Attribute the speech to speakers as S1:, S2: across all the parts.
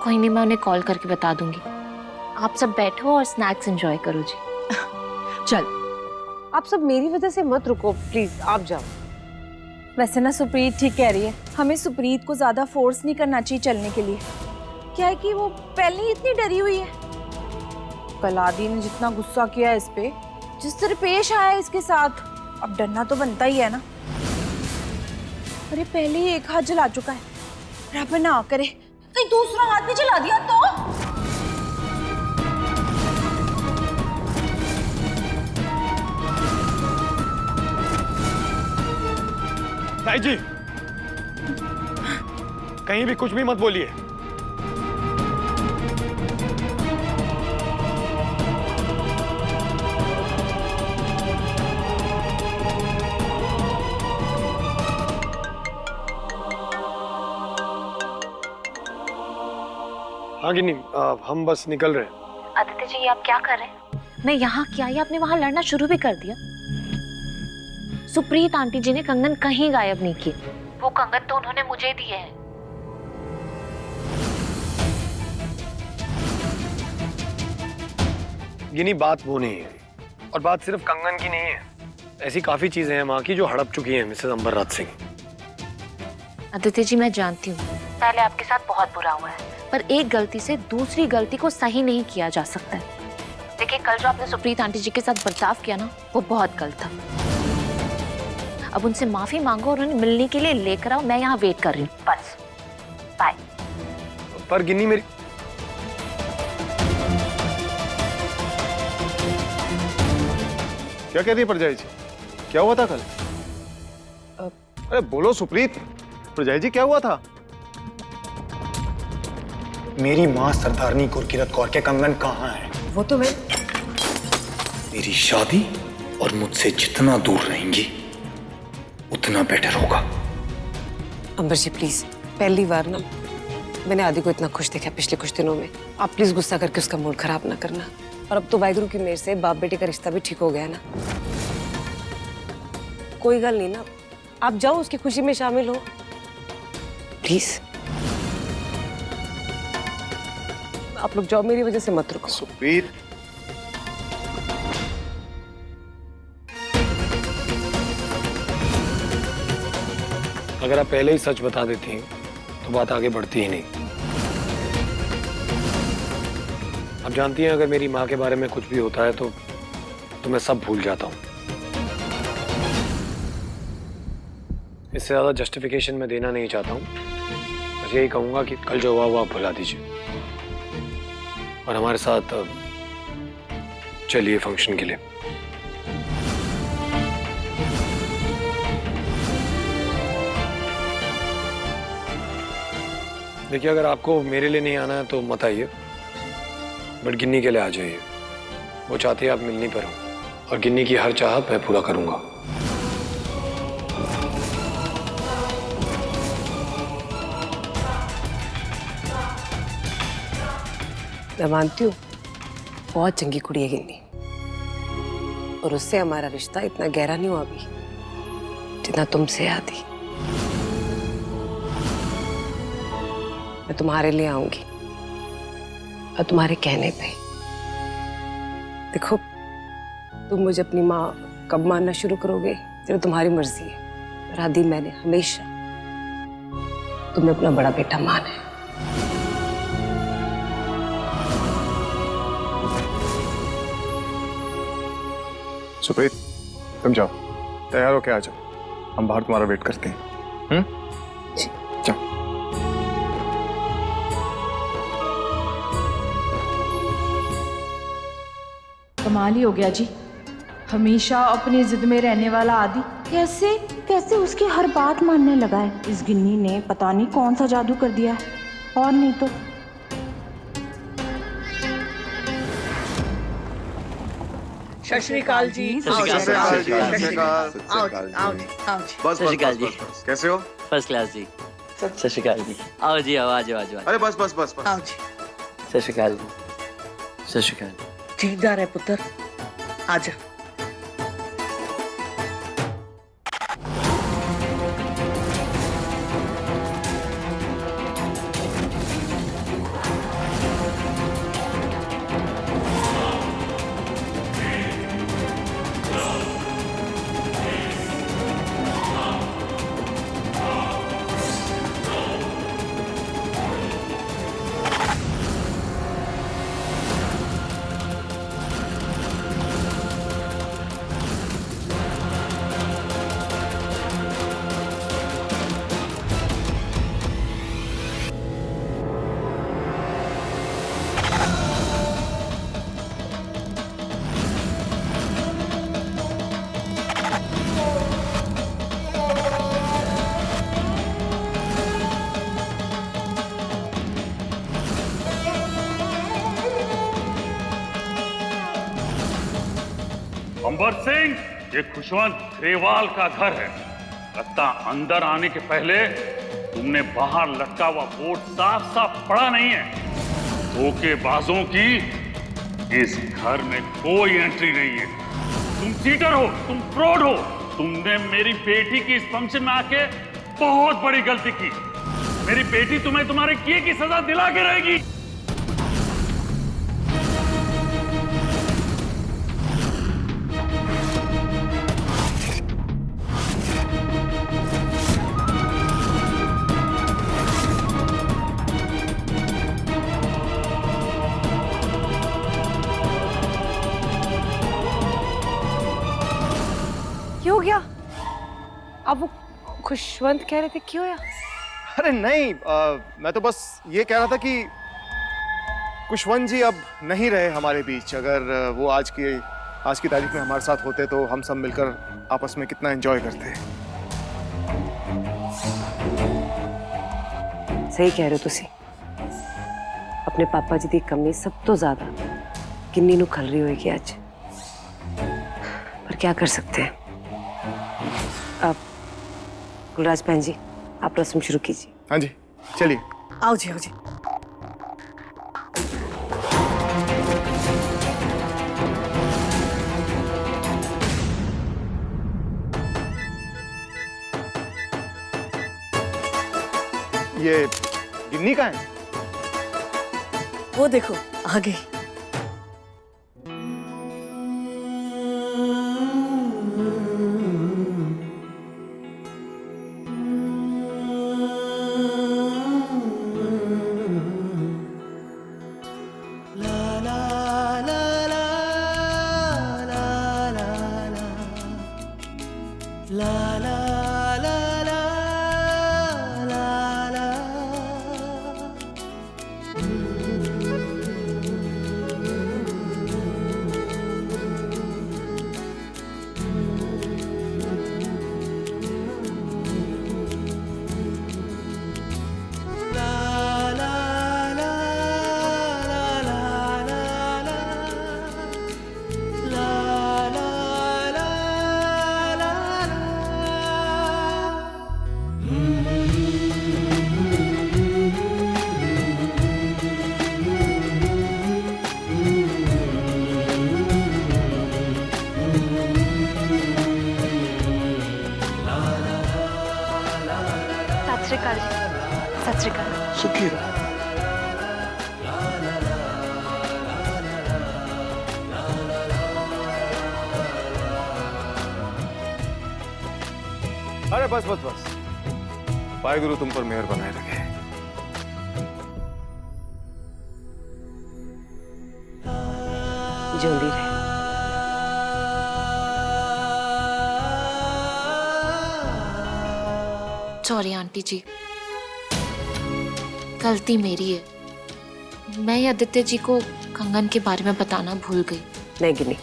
S1: कोई नहीं, मैं उन्हें कॉल करके बता दूंगी। आप सब बैठो और स्नैक्स एंजॉय करो जी।
S2: चल, आप सब मेरी वजह से मत रुको प्लीज, आप जाओ।
S3: वैसे ना सुप्रीत ठीक कह रही है, हमें सुप्रीत को ज्यादा फोर्स नहीं करना चाहिए चलने के लिए। क्या है कि वो पहले ही इतनी डरी हुई है। कल आदि ने जितना गुस्सा किया इस पे, जिस तरह पेश आया इसके साथ, अब डरना तो बनता ही है ना। अरे पहले ही एक हाथ जला चुका है, रब ना करे कहीं दूसरा हाथ भी जला दिया तो।
S4: ताई जी, कहीं भी कुछ भी मत बोलिए। हाँ गिन्नी, हम बस निकल रहे हैं।
S1: आदित्य जी, आप क्या कर रहे हैं? मैं यहाँ क्या, ये आपने वहां लड़ना शुरू भी कर दिया। सुप्रीत आंटी जी ने कंगन कहीं गायब नहीं किए, वो कंगन तो उन्होंने मुझे दिए हैं।
S4: गिन्नी, बात वो नहीं है, और बात सिर्फ कंगन की नहीं है। ऐसी काफी चीजें हैं माँ की जो हड़प चुकी हैं मिसेस अंबरनाथ सिंह।
S1: आदित्य जी, मैं जानती हूँ पहले आपके साथ बहुत बुरा हुआ है, पर एक गलती से दूसरी गलती को सही नहीं किया जा सकता है। देखिए, कल जो आपने सुप्रीत आंटी जी के साथ बर्ताव किया ना, वो बहुत गलत था। अब उनसे माफी मांगो और उन्हें मिलने के लिए लेकर आओ। मैं यहाँ वेट कर रही हूँ, बस। बाय।
S4: पर गिन्नी, मेरी
S5: क्या कहती है परजाई जी? क्या हुआ था कल? अरे बोलो सुप्रीत, परजाई जी क्या हुआ था?
S6: मेरी माँ सरदारनी गुरकिरत कौर के कंगन कहाँ है?
S2: वो तो मैं
S6: मेरी शादी और मुझसे जितना दूर रहेंगी उतना बेटर होगा।
S2: अंबर जी प्लीज, पहली बार ना मैंने आदि को इतना खुश देखा पिछले कुछ दिनों में। आप प्लीज गुस्सा करके उसका मूड खराब ना करना। और अब तो वाहिगुरु की मेहर से बाप बेटे का रिश्ता भी ठीक हो गया ना। कोई गल नहीं ना, आप जाओ उसकी खुशी में शामिल हो प्लीज। आप लोग जाओ, मेरी वजह से मत रुको।
S5: सुप्रीत,
S4: अगर आप पहले ही सच बता देती हैं तो बात आगे बढ़ती ही नहीं। आप जानती हैं, अगर मेरी माँ के बारे में कुछ भी होता है तो मैं सब भूल जाता हूँ। इससे ज्यादा जस्टिफिकेशन मैं देना नहीं चाहता हूँ। बस यही कहूंगा कि कल जो हुआ वो आप भुला दीजिए और हमारे साथ चलिए फंक्शन के लिए। देखिए, अगर आपको मेरे लिए नहीं आना है तो मत आइए, बट गिन्नी के लिए आ जाइए। वो चाहती है आप मिलनी पर हो, और गिन्नी की हर चाहत मैं पूरा करूंगा।
S2: मैं मानती हूँ बहुत चंगी कुड़ी है गिन्नी, और उससे हमारा रिश्ता इतना गहरा नहीं हुआ अभी जितना तुमसे आदि। मैं तुम्हारे लिए आऊंगी और तुम्हारे कहने पे। देखो, तुम मुझे अपनी माँ कब मानना शुरू करोगे जब तुम्हारी मर्जी है। राधी, मैंने हमेशा तुम्हें अपना बड़ा बेटा माना है।
S5: सुप्रीत तुम जाओ, तैयार होके आ जाओ, हम बाहर तुम्हारा वेट करते हैं। जाओ।
S3: कमाल ही हो गया जी, हमेशा अपनी जिद में रहने वाला आदि कैसे कैसे उसकी हर बात मानने लगा है। इस गिन्नी ने पता नहीं कौन सा जादू कर दिया है, और नहीं तो।
S7: सत श्री अकाल जी।
S5: बस कैसे हो?
S7: फर्स्ट क्लास जी। सत श्री अकाल जी। आओ जी, आओ, आ जाओ, आ जाओ।
S5: अरे बस बस बस बस।
S7: आओ जी। सत श्री अकाल जी। सत श्री अकाल। जीदार है पुत्र, आजा।
S8: अंबर सिंह, ये खुशवंत ग्रेवाल का घर है। लगता अंदर आने के पहले तुमने बाहर लटका हुआ बोर्ड साफ साफ पढ़ा नहीं है। धोखेबाजों की इस घर में कोई एंट्री नहीं है। तुम चीटर हो, तुम फ्रॉड हो। तुमने मेरी बेटी की इस फंक्शन में आके बहुत बड़ी गलती की। मेरी बेटी तुम्हें तुम्हारे किए की सजा दिला के रहेगी।
S2: क्यों हो गया? अब वो खुशवंत कह रहे थे, क्यों या?
S5: अरे नहीं, मैं तो बस ये कह रहा था कि खुशवंत जी अब नहीं रहे हमारे बीच। अगर वो आज की तारीख में हमारे साथ होते तो हम सब मिलकर आपस में कितना एंजॉय करते।
S2: सही कह रहे हो तुसी। अपने पापा जी की कमी सब तो ज्यादा किन्नी नू खल रही होगी आज, पर क्या कर सकते हैं। अब गुलराज बहन जी, आप रस्म शुरू कीजिए।
S5: हाँ जी, चलिए।
S3: आओ जी, आओ जी।
S5: ये गिन्नी का है?
S3: वो देखो आ गई।
S1: सत श्री अकाल।
S5: सुखी रहो। अरे बस बस बस, वाहेगुरु तुम पर मेहर बनाए रखे।
S2: ज्योंदी रहे।
S1: सॉरी आंटी जी, गलती मेरी है। मैं आदित्य जी को कंगन के बारे में बताना भूल गई।
S2: नहीं गिनी,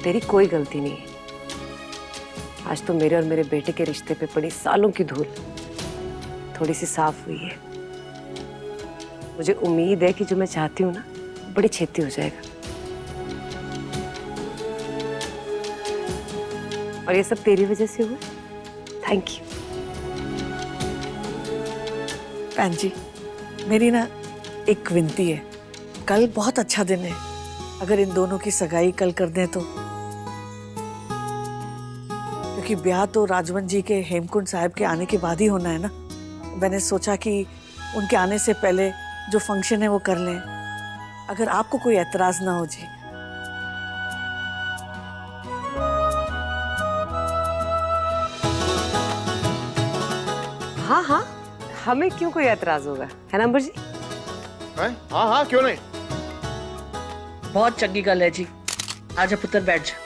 S2: तेरी कोई गलती नहीं है। आज तो मेरे और मेरे बेटे के रिश्ते पे पड़ी सालों की धूल थोड़ी सी साफ हुई है। मुझे उम्मीद है कि जो मैं चाहती हूँ ना, बड़ी छेती हो जाएगा। और ये सब तेरी वजह से हुआ। Thank you.
S9: बहन जी, मेरी ना एक विनती है। कल बहुत अच्छा दिन है, अगर इन दोनों की सगाई कल कर दें तो। क्योंकि ब्याह तो राजवन जी के हेमकुंड साहिब के आने के बाद ही होना है ना। मैंने सोचा कि उनके आने से पहले जो फंक्शन है वो कर लें, अगर आपको कोई एतराज ना हो जी।
S2: हाँ हाँ, हमें क्यों कोई एतराज होगा, है ना अंबर जी?
S5: हाँ हाँ, क्यों नहीं।
S7: बहुत चंगी गल है जी। आजा पुत्र, बैठ जा।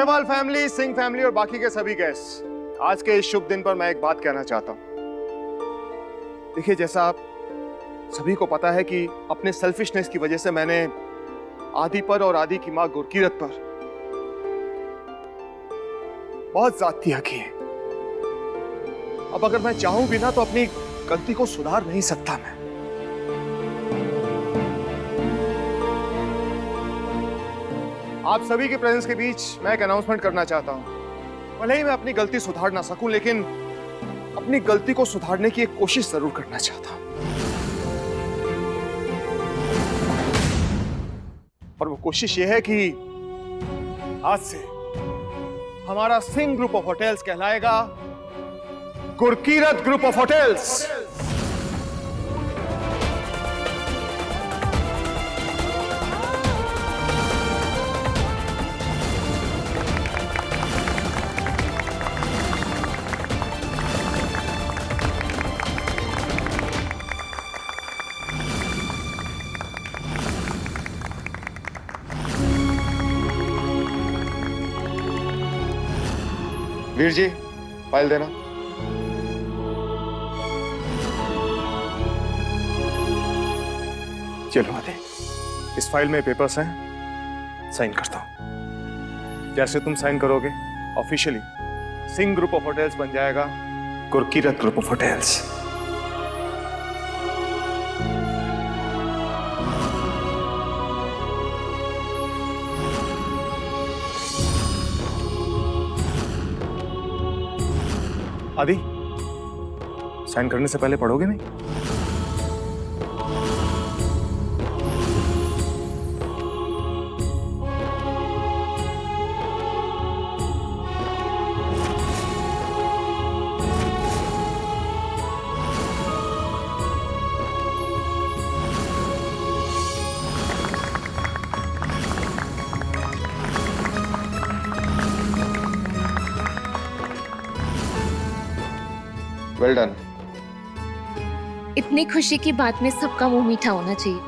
S5: ग्रेवाल फैमिली, सिंह फैमिली और बाकी के सभी गेस्ट, आज के इस शुभ दिन पर मैं एक बात कहना चाहता हूं। देखिए, जैसा आप सभी को पता है कि अपने सेल्फिशनेस की वजह से मैंने आदि पर और आदि की मां गुरकीरत पर बहुत ज्यादतियां की हैं। अब अगर मैं चाहूं भी ना तो अपनी गलती को सुधार नहीं सकता मैं। आप सभी के प्रेजेंस के बीच मैं एक अनाउंसमेंट करना चाहता हूं। भले ही मैं अपनी गलती सुधार ना सकूं, लेकिन अपनी गलती को सुधारने की एक कोशिश जरूर करना चाहता हूं। और वो कोशिश ये है कि आज से हमारा सिंह ग्रुप ऑफ होटल्स कहलाएगा Gurkirat group of hotels. Veer ji, file देना। चलो आदि, इस फाइल में पेपर्स हैं, साइन करता हूं। जैसे तुम साइन करोगे officially Singh group of hotels बन जाएगा गुरकीरत ग्रुप ऑफ होटल्स। आदि, साइन करने से पहले पढ़ोगे नहीं? Well done.
S1: इतनी खुशी की बात में सबका मुंह मीठा होना चाहिए।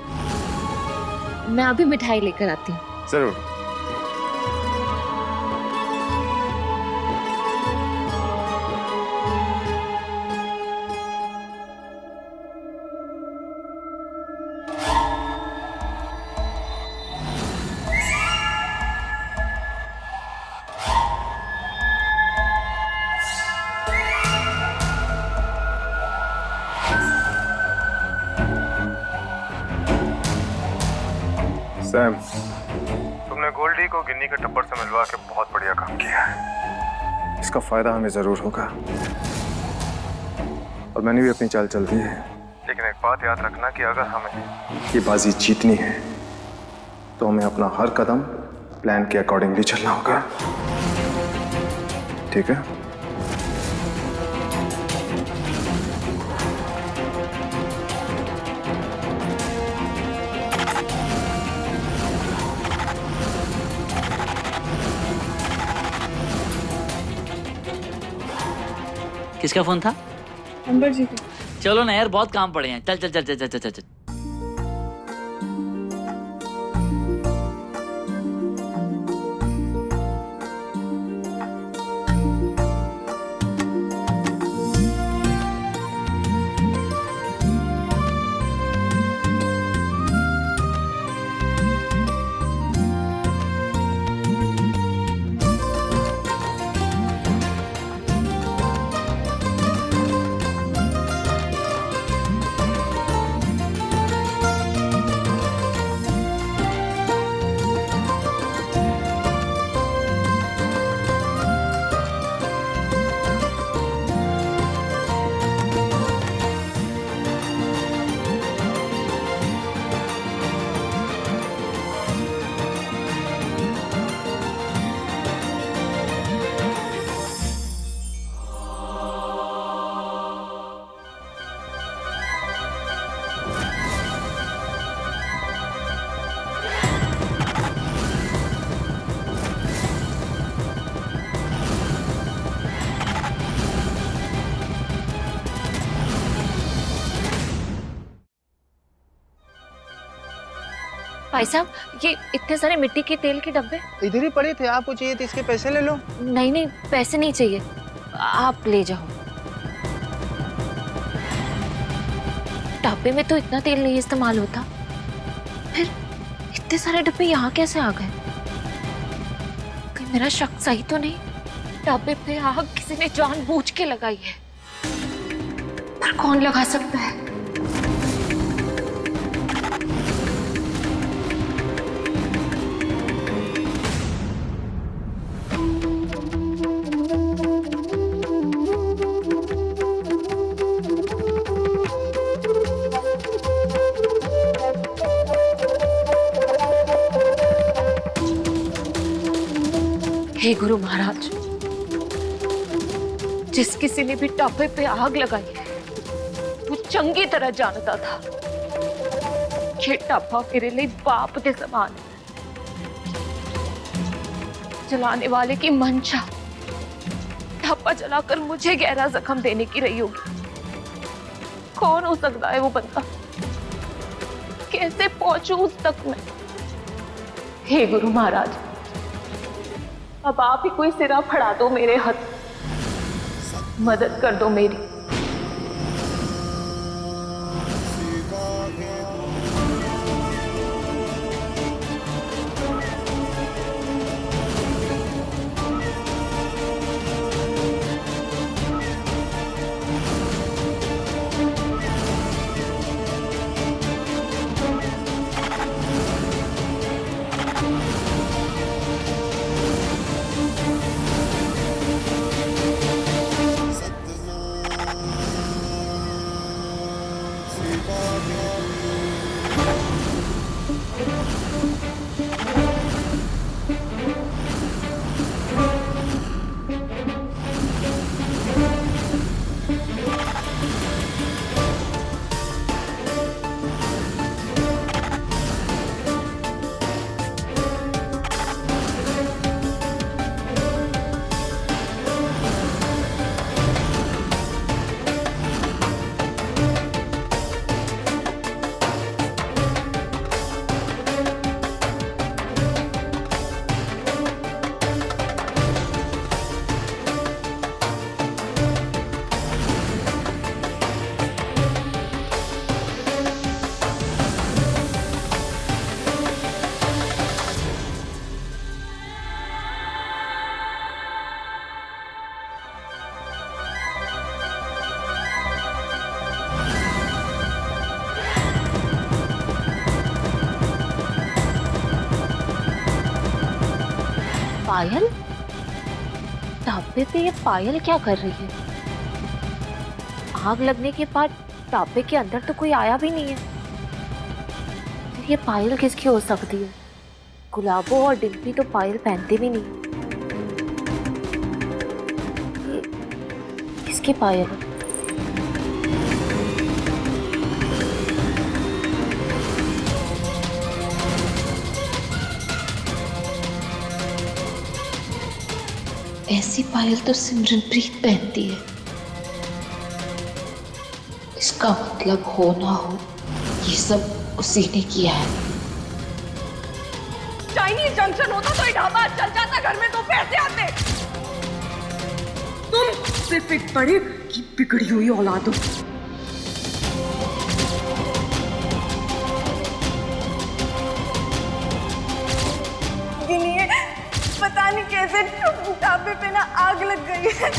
S1: मैं अभी मिठाई लेकर आती हूँ।
S5: जरूर। सैम, तुमने गोल्डी को गिन्नी के टप्पर से मिलवा के बहुत बढ़िया काम किया है। इसका फायदा हमें जरूर होगा। और मैंने भी अपनी चाल चल दी है, लेकिन एक बात याद रखना कि अगर हमें ये बाजी जीतनी है तो हमें अपना हर कदम प्लान के अकॉर्डिंगली चलना होगा। ठीक है?
S7: किसका फोन था?
S3: अंबर जी का।
S7: चलो ना यार, बहुत काम पड़े हैं। चल चल चल चल चल चल चल।
S1: भाई साहब, ये इतने सारे मिट्टी के तेल के डब्बे।
S10: इधर ही पड़े थे, आपको चाहिए तो इसके पैसे ले लो।
S1: नहीं नहीं, पैसे नहीं चाहिए, आप ले जाओ। डब्बे में तो इतना तेल नहीं इस्तेमाल होता, फिर इतने सारे डब्बे यहाँ कैसे आ गए? कहीं मेरा शक सही तो नहीं? डब्बे पे आग किसी ने जानबूझ के लगाई है, पर कौन लगा सकता है? हे गुरु महाराज, जिस किसी ने भी टप्पे पे आग लगाई है वो चंगी तरह जानता था ये टप्पा मेरे लिए बाप के समान है। जलाने वाले की मंशा टप्पा जलाकर मुझे गहरा जख्म देने की रही होगी। कौन हो सकता है वो बंदा? कैसे पहुंचूं उस तक मैं? हे गुरु महाराज, अब आप ही कोई सिरा फड़ा दो मेरे हाथ, मदद कर दो मेरी। पायल? ढाबे पे ये पायल क्या कर रही है? आग लगने के बाद ढाबे के अंदर तो कोई आया भी नहीं है, फिर ये पायल किसकी हो सकती है? गुलाबो और डिम्पी तो पायल पहनते भी नहीं। ये किसकी पायल है? ऐसी पायल तो सिमरनप्रीत पहनती है। इसका मतलब हो ना हो ये सब उसी ने किया है।
S3: चाइनीज जंक्शन होता तो ये ढाबा चल जाता, घर में तो पैसे आते। तुम सिर्फ एक बड़ी की बिगड़ी हुई औलाद हो। पता नहीं कैसे ढाबे पे ना आग लग गई है।